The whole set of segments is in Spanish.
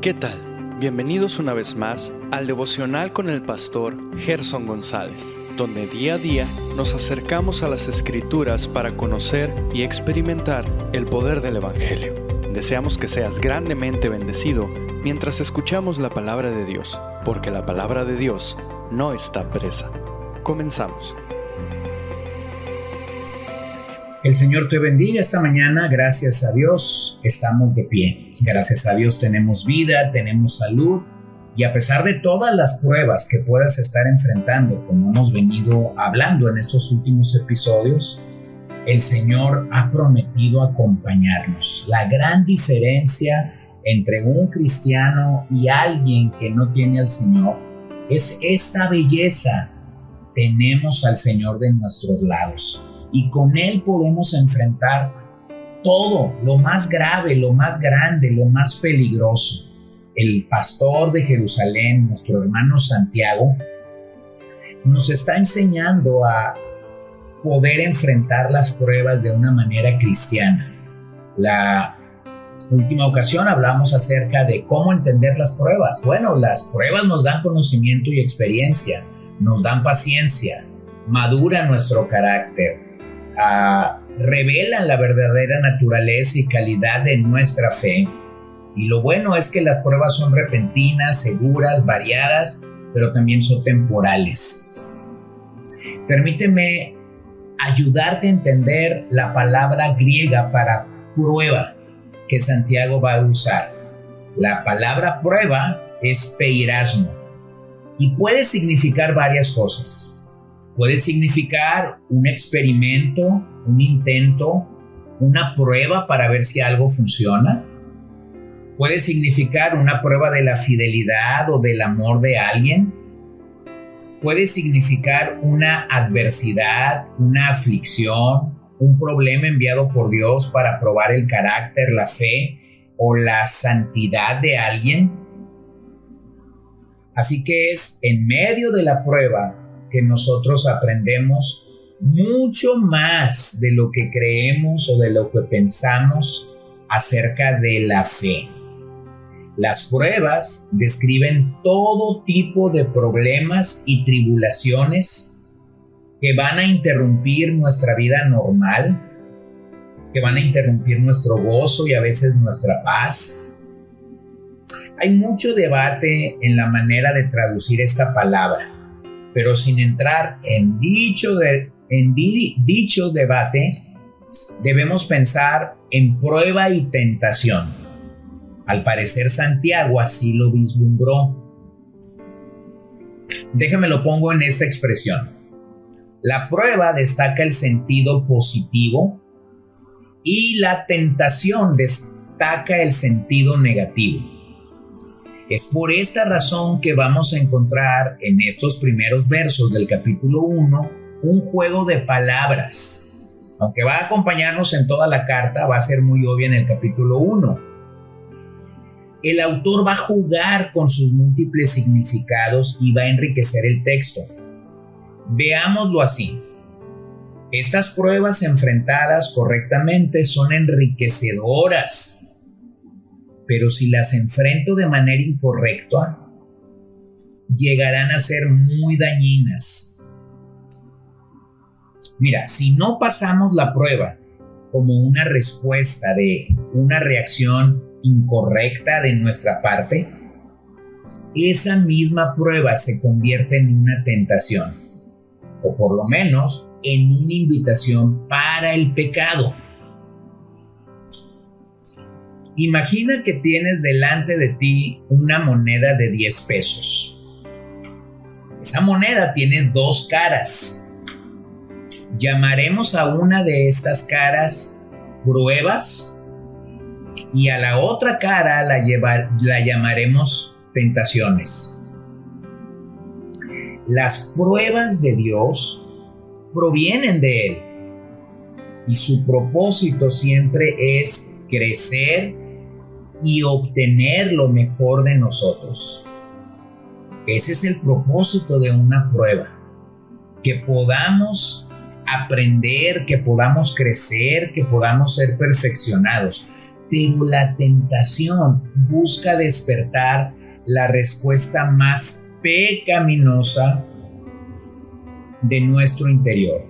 ¿Qué tal? Bienvenidos una vez más al devocional con el pastor Gerson González, donde día a día nos acercamos a las Escrituras para conocer y experimentar el poder del Evangelio. Deseamos que seas grandemente bendecido mientras escuchamos la palabra de Dios, porque la palabra de Dios no está presa. Comenzamos. El Señor te bendiga esta mañana. Gracias a Dios estamos de pie. Gracias a Dios tenemos vida, tenemos salud, y a pesar de todas las pruebas que puedas estar enfrentando, como hemos venido hablando en estos últimos episodios, el Señor ha prometido acompañarnos. La gran diferencia entre un cristiano y alguien que no tiene al Señor es esta belleza. Tenemos al Señor de nuestros lados y con Él podemos enfrentar todo, lo más grave, lo más grande, lo más peligroso. El pastor de Jerusalén, nuestro hermano Santiago, nos está enseñando a poder enfrentar las pruebas de una manera cristiana. La última ocasión hablamos acerca de cómo entender las pruebas. Bueno, las pruebas nos dan conocimiento y experiencia, nos dan paciencia, maduran nuestro carácter, revelan la verdadera naturaleza y calidad de nuestra fe. Y lo bueno es que las pruebas son repentinas, seguras, variadas, pero también son temporales. Permíteme ayudarte a entender la palabra griega para prueba que Santiago va a usar. La palabra prueba es peirasmo y puede significar varias cosas. Puede significar un experimento, un intento, una prueba para ver si algo funciona. Puede significar una prueba de la fidelidad o del amor de alguien. Puede significar una adversidad, una aflicción, un problema enviado por Dios para probar el carácter, la fe o la santidad de alguien. Así que es en medio de la prueba que nosotros aprendemos mucho más de lo que creemos o de lo que pensamos acerca de la fe. Las pruebas describen todo tipo de problemas y tribulaciones que van a interrumpir nuestra vida normal, que van a interrumpir nuestro gozo y a veces nuestra paz. Hay mucho debate en la manera de traducir esta palabra, pero sin entrar en dicho debate, debemos pensar en prueba y tentación. Al parecer Santiago así lo vislumbró. Déjame lo pongo en esta expresión. La prueba destaca el sentido positivo y la tentación destaca el sentido negativo. Es por esta razón que vamos a encontrar en estos primeros versos del capítulo 1 un juego de palabras. Aunque va a acompañarnos en toda la carta, va a ser muy obvia en el capítulo 1. El autor va a jugar con sus múltiples significados y va a enriquecer el texto. Veámoslo así. Estas pruebas enfrentadas correctamente son enriquecedoras. Pero si las enfrento de manera incorrecta, llegarán a ser muy dañinas. Mira, si no pasamos la prueba como una respuesta de una reacción incorrecta de nuestra parte, esa misma prueba se convierte en una tentación, o por lo menos en una invitación para el pecado. Imagina que tienes delante de ti una moneda de 10 pesos. Esa moneda tiene dos caras. Llamaremos a una de estas caras pruebas y a la otra cara la llamaremos tentaciones. Las pruebas de Dios provienen de Él y su propósito siempre es crecer y obtener lo mejor de nosotros. Ese es el propósito de una prueba, que podamos aprender, que podamos crecer, que podamos ser perfeccionados. pero la tentación busca despertar la respuesta más pecaminosa de nuestro interior.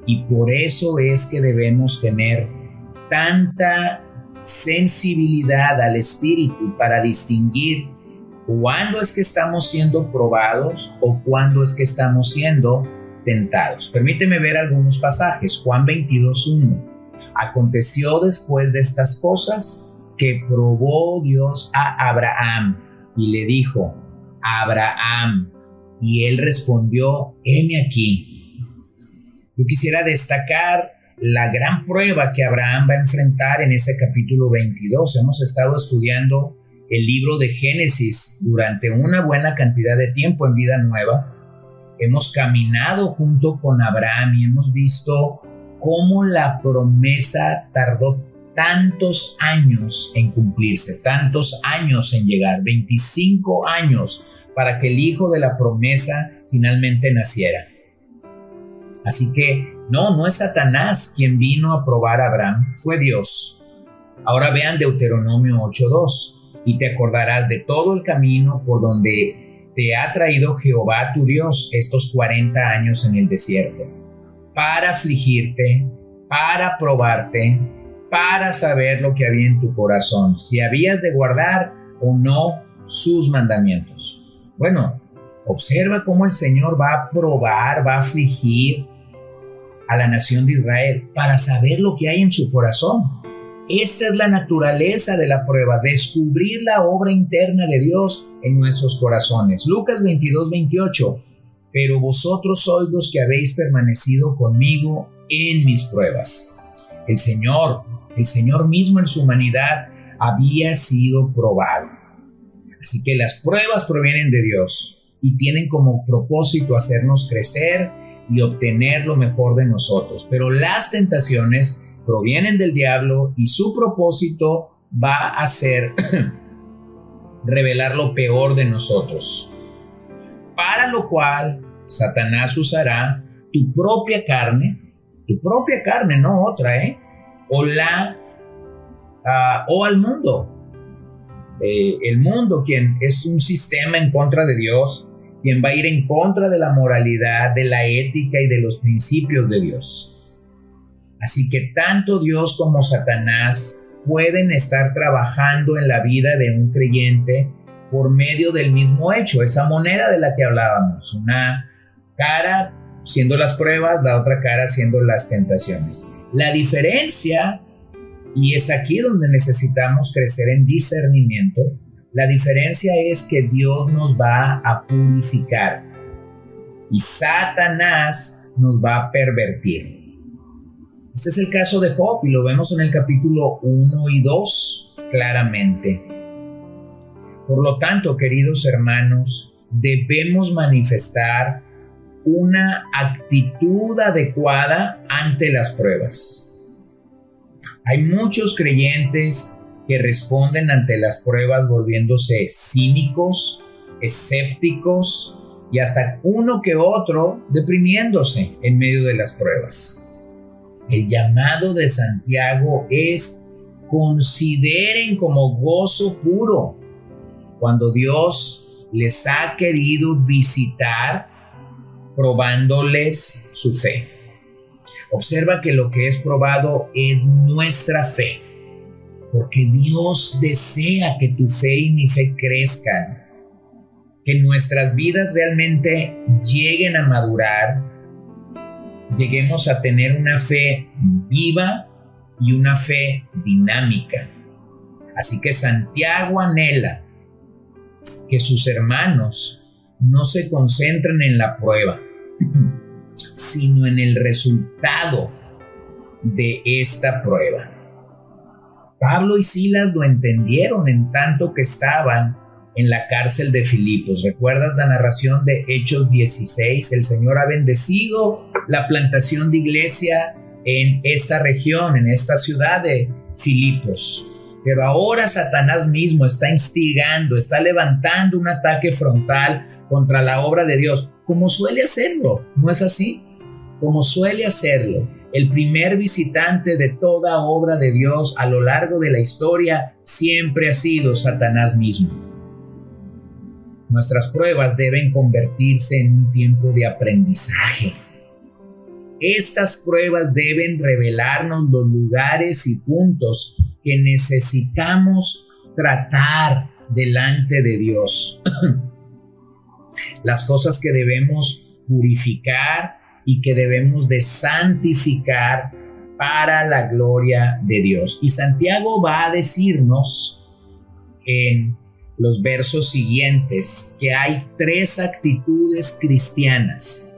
Y por eso es que debemos tener tanta sensibilidad al espíritu para distinguir cuándo es que estamos siendo probados o cuándo es que estamos siendo tentados. Permíteme ver algunos pasajes. Juan 22:1. Aconteció después de estas cosas que probó Dios a Abraham y le dijo: Abraham. Y él respondió: heme aquí. Yo quisiera destacar la gran prueba que Abraham va a enfrentar en ese capítulo 22. Hemos estado estudiando el libro de Génesis durante una buena cantidad de tiempo en Vida Nueva. Hemos caminado junto con Abraham y hemos visto cómo la promesa tardó tantos años en cumplirse, tantos años en llegar, 25 años para que el hijo de la promesa finalmente naciera. Así que no es Satanás quien vino a probar a Abraham, fue Dios. Ahora vean Deuteronomio 8:2. Y te acordarás de todo el camino por donde te ha traído Jehová tu Dios estos 40 años en el desierto, para afligirte, para probarte, para saber lo que había en tu corazón, si habías de guardar o no sus mandamientos. Bueno, observa cómo el Señor va a probar, va a afligir a la nación de Israel para saber lo que hay en su corazón. Esta es la naturaleza de la prueba, descubrir la obra interna de Dios en nuestros corazones. Lucas 22:28. Pero vosotros sois los que habéis permanecido conmigo en mis pruebas. El Señor mismo en su humanidad había sido probado. Así que las pruebas provienen de Dios y tienen como propósito hacernos crecer y obtener lo mejor de nosotros. Pero las tentaciones provienen del diablo y su propósito va a ser revelar lo peor de nosotros. Para lo cual Satanás usará tu propia carne, no otra, o al mundo. El mundo, quien es un sistema en contra de Dios, quien va a ir en contra de la moralidad, de la ética y de los principios de Dios. Así que tanto Dios como Satanás pueden estar trabajando en la vida de un creyente por medio del mismo hecho, esa moneda de la que hablábamos, una cara siendo las pruebas, la otra cara siendo las tentaciones. La diferencia, y es aquí donde necesitamos crecer en discernimiento, la diferencia es que Dios nos va a purificar y Satanás nos va a pervertir. Este es el caso de Job y lo vemos en el capítulo 1 y 2 claramente. Por lo tanto, queridos hermanos, debemos manifestar una actitud adecuada ante las pruebas. Hay muchos creyentes que responden ante las pruebas volviéndose cínicos, escépticos y hasta uno que otro deprimiéndose en medio de las pruebas. El llamado de Santiago es: consideren como gozo puro cuando Dios les ha querido visitar probándoles su fe. Observa que lo que es probado es nuestra fe, porque Dios desea que tu fe y mi fe crezcan, que nuestras vidas realmente lleguen a madurar, lleguemos a tener una fe viva y una fe dinámica. Así que Santiago anhela que sus hermanos no se concentren en la prueba, sino en el resultado de esta prueba. Pablo y Silas lo entendieron en tanto que estaban en la cárcel de Filipos. ¿Recuerdas la narración de Hechos 16? El Señor ha bendecido la plantación de iglesia en esta región, en esta ciudad de Filipos. Pero ahora Satanás mismo está instigando, está levantando un ataque frontal contra la obra de Dios, como suele hacerlo, ¿no es así? Como suele hacerlo. el primer visitante de toda obra de Dios a lo largo de la historia siempre ha sido Satanás mismo. Nuestras pruebas deben convertirse en un tiempo de aprendizaje. Estas pruebas deben revelarnos los lugares y puntos que necesitamos tratar delante de Dios. Las cosas que debemos purificar y que debemos de santificar para la gloria de Dios. Y Santiago va a decirnos en los versos siguientes que hay 3 actitudes cristianas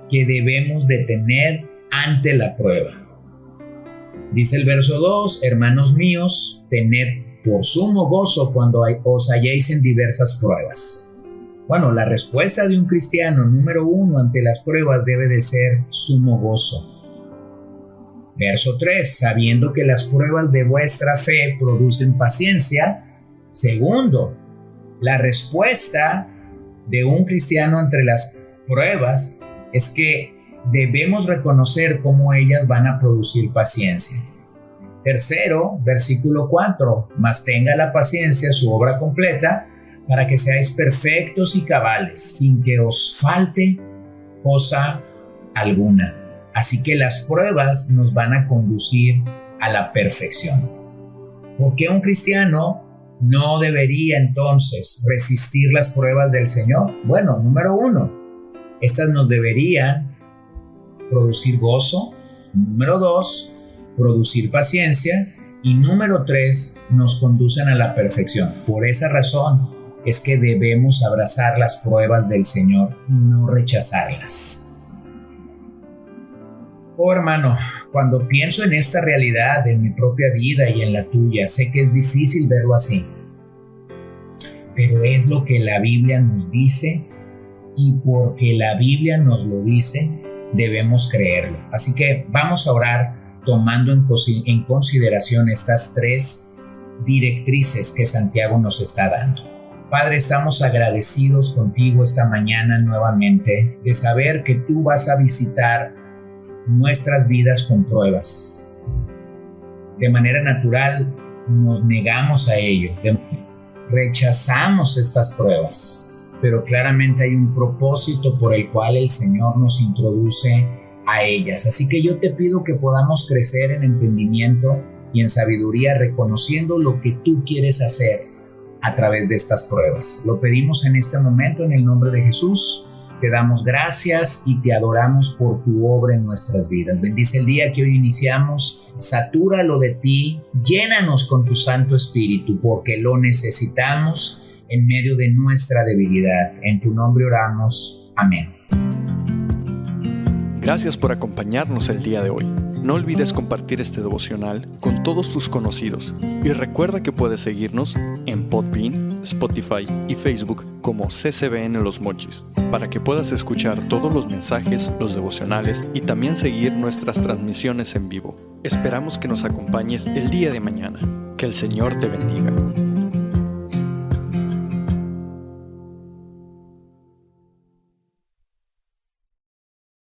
que debemos de tener ante la prueba. Dice el verso 2: hermanos míos, tened por sumo gozo cuando os halléis en diversas pruebas. Bueno, la respuesta de un cristiano número 1 ante las pruebas debe de ser sumo gozo. Verso 3: sabiendo que las pruebas de vuestra fe producen paciencia. Segundo, la respuesta de un cristiano ante las pruebas es que debemos reconocer cómo ellas van a producir paciencia. Tercero, versículo 4: mas tenga la paciencia su obra completa, para que seáis perfectos y cabales, sin que os falte cosa alguna. Así que las pruebas nos van a conducir a la perfección. ¿Por qué un cristiano no debería entonces resistir las pruebas del Señor? Bueno, número 1, estas nos deberían producir gozo. Número 2, producir paciencia. Y número 3, nos conducen a la perfección. Por esa razón es que debemos abrazar las pruebas del Señor y no rechazarlas. Oh hermano, cuando pienso en esta realidad en mi propia vida y en la tuya, sé que es difícil verlo así. Pero es lo que la Biblia nos dice, y porque la Biblia nos lo dice, debemos creerlo. Así que vamos a orar tomando en consideración estas 3 directrices que Santiago nos está dando. Padre, estamos agradecidos contigo esta mañana nuevamente de saber que tú vas a visitar nuestras vidas con pruebas. De manera natural nos negamos a ello, rechazamos estas pruebas, pero claramente hay un propósito por el cual el Señor nos introduce a ellas. Así que yo te pido que podamos crecer en entendimiento y en sabiduría, reconociendo lo que tú quieres hacer a través de estas pruebas. Lo pedimos en este momento en el nombre de Jesús. Te damos gracias y te adoramos por tu obra en nuestras vidas. Bendice el día que hoy iniciamos, satúralo de ti, llénanos con tu Santo Espíritu, porque lo necesitamos en medio de nuestra debilidad. En tu nombre oramos. Amén. Gracias por acompañarnos el día de hoy. No olvides compartir este devocional con todos tus conocidos y recuerda que puedes seguirnos en Podbean, Spotify y Facebook como CCBN Los Mochis para que puedas escuchar todos los mensajes, los devocionales y también seguir nuestras transmisiones en vivo. Esperamos que nos acompañes el día de mañana. Que el Señor te bendiga.